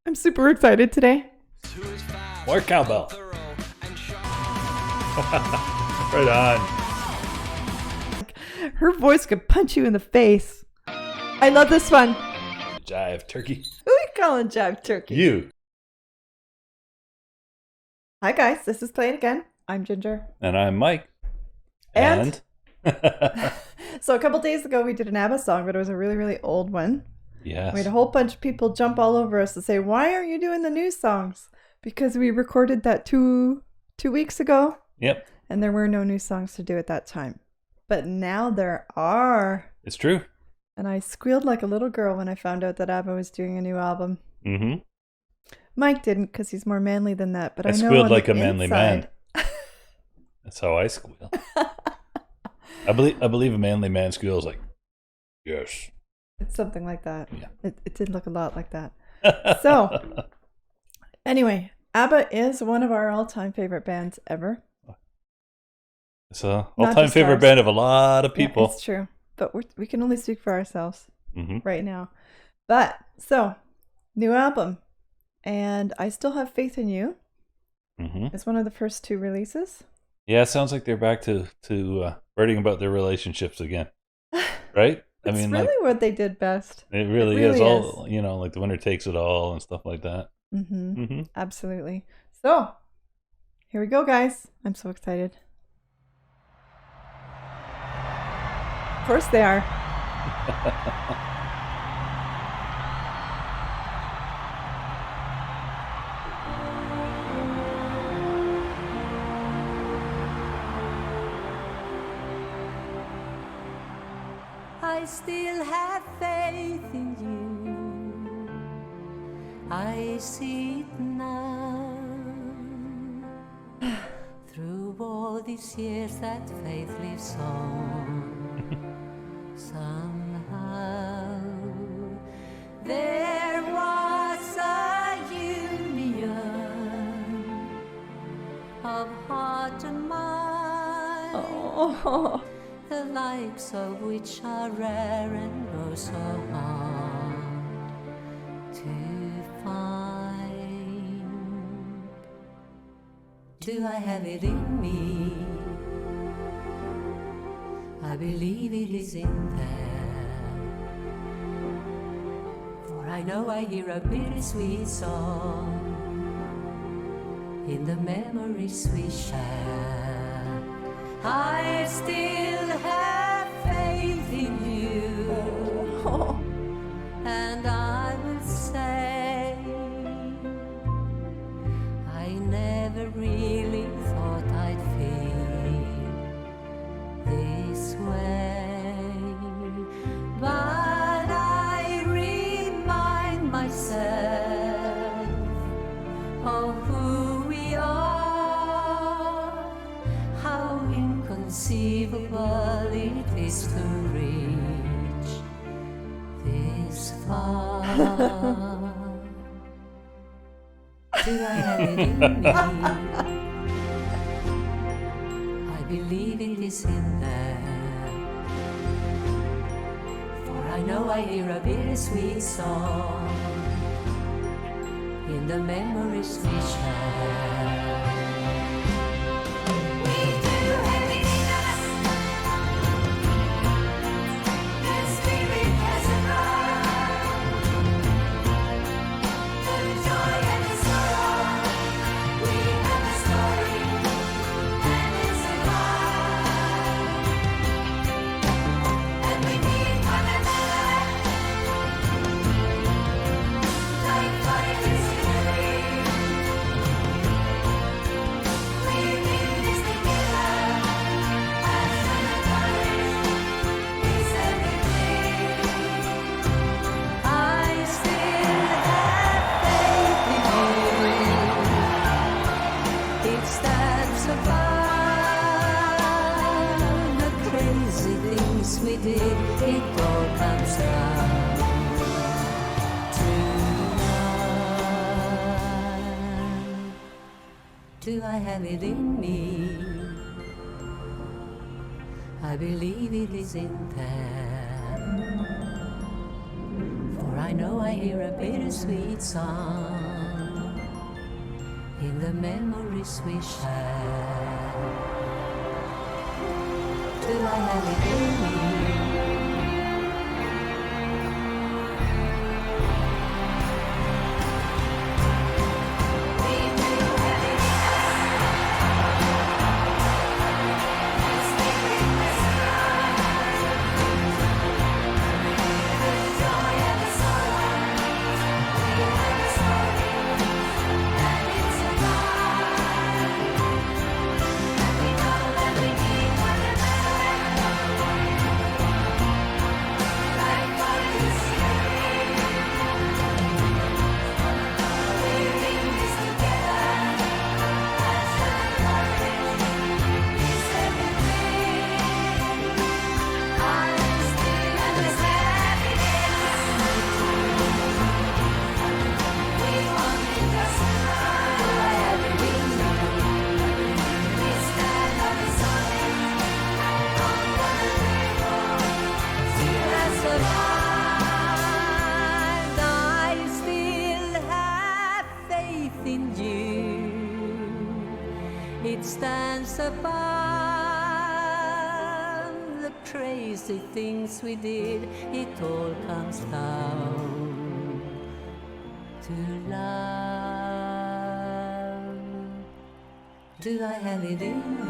I'm super excited today. More cowbell. Right on. Her voice could punch you in the face. I love this one. Jive turkey. Who are you calling Jive Turkey? You. Hi guys, this is Play It Again. I'm Ginger. And I'm Mike. And? So a couple days ago we did an ABBA song, but it was a really, really old one. Yes. We had a whole bunch of people jump all over us to say, why aren't you doing the new songs? Because we recorded that two weeks ago. Yep. And there were no new songs to do at that time. But now there are. It's true. And I squealed like a little girl when I found out that ABBA was doing a new album. Mm-hmm. Mike didn't because he's more manly than that. But I know squealed like a manly man. That's how I squeal. I believe a manly man squeals like, yes. It's something like that. Yeah. It did look a lot like that. So, anyway, ABBA is one of our all-time favorite bands ever. It's an all-time favorite band of a lot of people. Yeah, it's true. But we can only speak for ourselves right now. But, so, new album. And I Still Have Faith in You. It's one of the first two releases. Yeah, it sounds like they're back to writing about their relationships again. Right? It's really like, what they did best. It really is. All, you know, like The Winner Takes It All and stuff like that. Absolutely. So, here we go, guys. I'm so excited. Of course they are. I still have faith in you. I see it now. Through all these years that faith lives on. Somehow there was a union of heart and mind. Oh. The likes of which are rare and oh so hard to find. Do I have it in me? I believe it is in there. For I know I hear a bittersweet song in the memories we share. I still have faith in you, and I will say I never really thought I'd feel this way, but I remind myself of who we are, how inconceivable it is to reach this far. Do I have it in me? I believe it is in there. For I know I hear a bittersweet song in the memories we share. We did, it all comes down to one. Do I have it in me? I believe it is in there. For I know I hear a bittersweet song in the memories we share. Do I have it in me? It stands above the crazy things we did. It all comes down to love. Do I have it in me?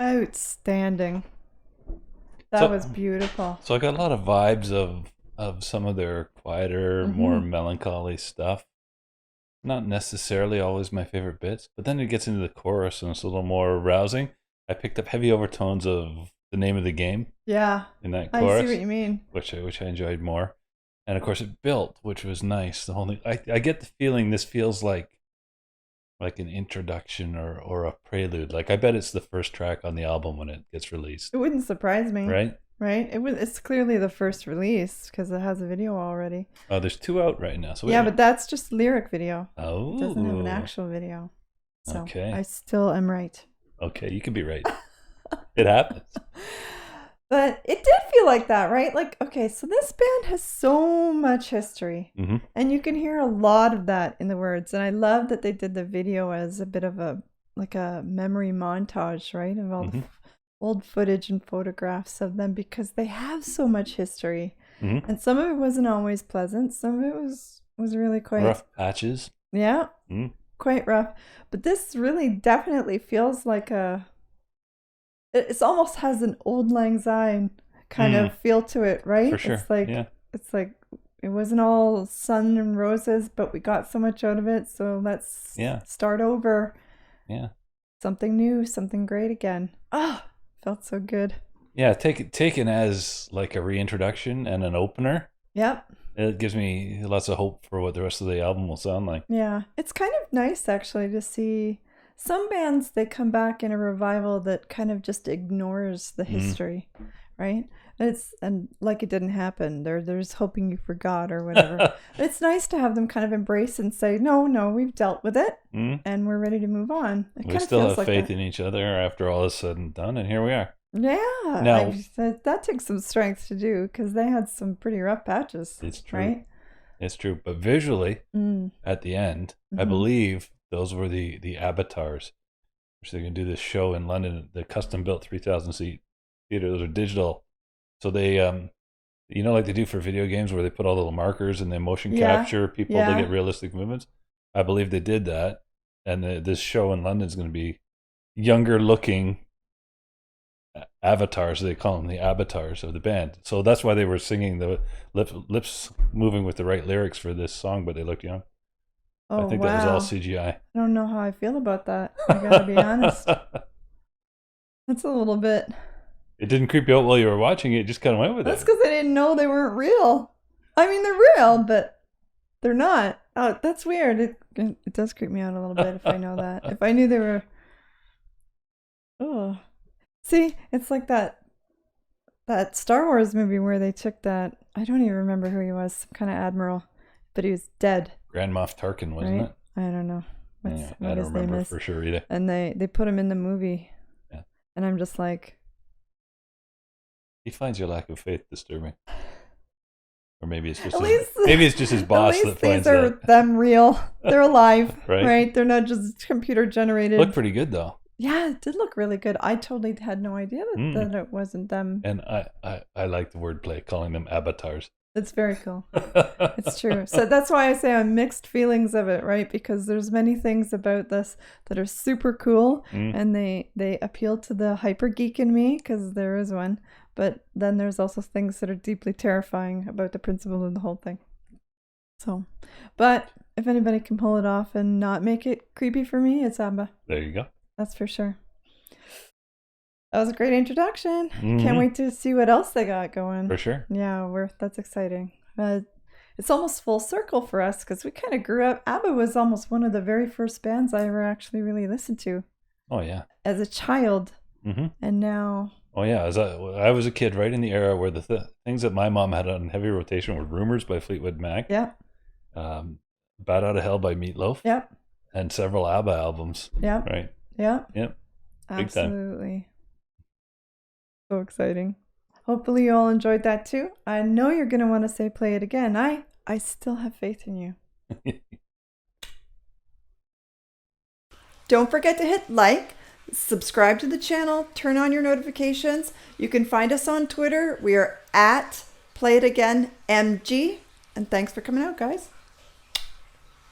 Outstanding. That was beautiful. So I got a lot of vibes of some of their quieter, more melancholy stuff. Not necessarily always my favorite bits, but then it gets into the chorus and it's a little more rousing. I picked up heavy overtones of The Name of the Game. Yeah. In that chorus. I see what you mean. Which I enjoyed more. And of course it built, which was nice. The whole thing. I get the feeling this feels like an introduction or a prelude. Like I bet it's the first track on the album when it gets released. It wouldn't surprise me. Right? Right? It's clearly the first release because it has a video already. Oh, there's 2 out right now. So yeah, but that's just lyric video. Oh. It doesn't have an actual video. So okay. I still am right. Okay, you can be right. It happens. But it did feel like that, right? Like, okay, so this band has so much history. And you can hear a lot of that in the words. And I love that they did the video as a bit of a memory montage, right? Of all the old footage and photographs of them because they have so much history. And some of it wasn't always pleasant. Some of it was really quite... rough patches. Yeah, quite rough. But this really definitely feels like it almost has an Old Lang Syne kind of feel to it, right? For sure. It's like it wasn't all sun and roses, but we got so much out of it, so let's start over. Yeah. Something new, something great again. Ah, felt so good. Yeah, taken as like a reintroduction and an opener. Yep. It gives me lots of hope for what the rest of the album will sound like. Yeah. It's kind of nice actually to see some bands, they come back in a revival that kind of just ignores the history, right? And like it didn't happen. There's hoping you forgot or whatever. It's nice to have them kind of embrace and say, no, we've dealt with it and we're ready to move on. We still have faith in each other after all is said and done, and here we are. Yeah. Now, that takes some strength to do because they had some pretty rough patches. It's true. Right? It's true. But visually, at the end, I believe those were the avatars, which they're going to do this show in London, the custom-built 3,000-seat theater. Those are digital. So they, like they do for video games where they put all the little markers and they motion capture people to get realistic movements. I believe they did that. And this show in London is going to be younger-looking avatars, they call them, the avatars of the band. So that's why they were singing the lips moving with the right lyrics for this song, but they looked young. Oh, I think that was all CGI. I don't know how I feel about that. I gotta be honest. That's a little bit... It didn't creep you out while you were watching it, just kind of went with That's because I didn't know they weren't real. I mean, they're real, but they're not. Oh, that's weird. It does creep me out a little bit if I know that. If I knew they were... Oh. See, it's like that that Star Wars movie where they took that, I don't even remember who he was, some kind of admiral, but he was dead. Grand Moff Tarkin, wasn't it? I don't know. What I don't remember for sure either. And they put him in the movie. Yeah. And I'm just like... He finds your lack of faith disturbing. Or maybe it's just his boss that finds that. At least these are them real. They're alive, right? They're not just computer generated. Look pretty good though. Yeah, it did look really good. I totally had no idea that it wasn't them. And I like the wordplay, calling them avatars. It's very cool. It's true. So that's why I say I'm mixed feelings of it, right? Because there's many things about this that are super cool, and they appeal to the hyper geek in me, because there is one. But then there's also things that are deeply terrifying about the principle of the whole thing. So, but if anybody can pull it off and not make it creepy for me, it's ABBA. There you go. That's for sure. That was a great introduction. Can't wait to see what else they got going. For sure. Yeah, that's exciting. It's almost full circle for us because we kind of grew up. ABBA was almost one of the very first bands I ever actually really listened to. Oh, yeah. As a child. And now... Oh, yeah. I was a kid right in the era where the things that my mom had on heavy rotation were Rumors by Fleetwood Mac. Yeah. Bat Out of Hell by Meatloaf. Yep. And several ABBA albums. Yeah. Right. Yeah. Yep. Absolutely. So exciting. Hopefully you all enjoyed that too. I know you're going to want to say play it again. I still have faith in you. Don't forget to hit like, subscribe to the channel, turn on your notifications. You can find us on Twitter. We are at PlayItAgainMG. And thanks for coming out, guys.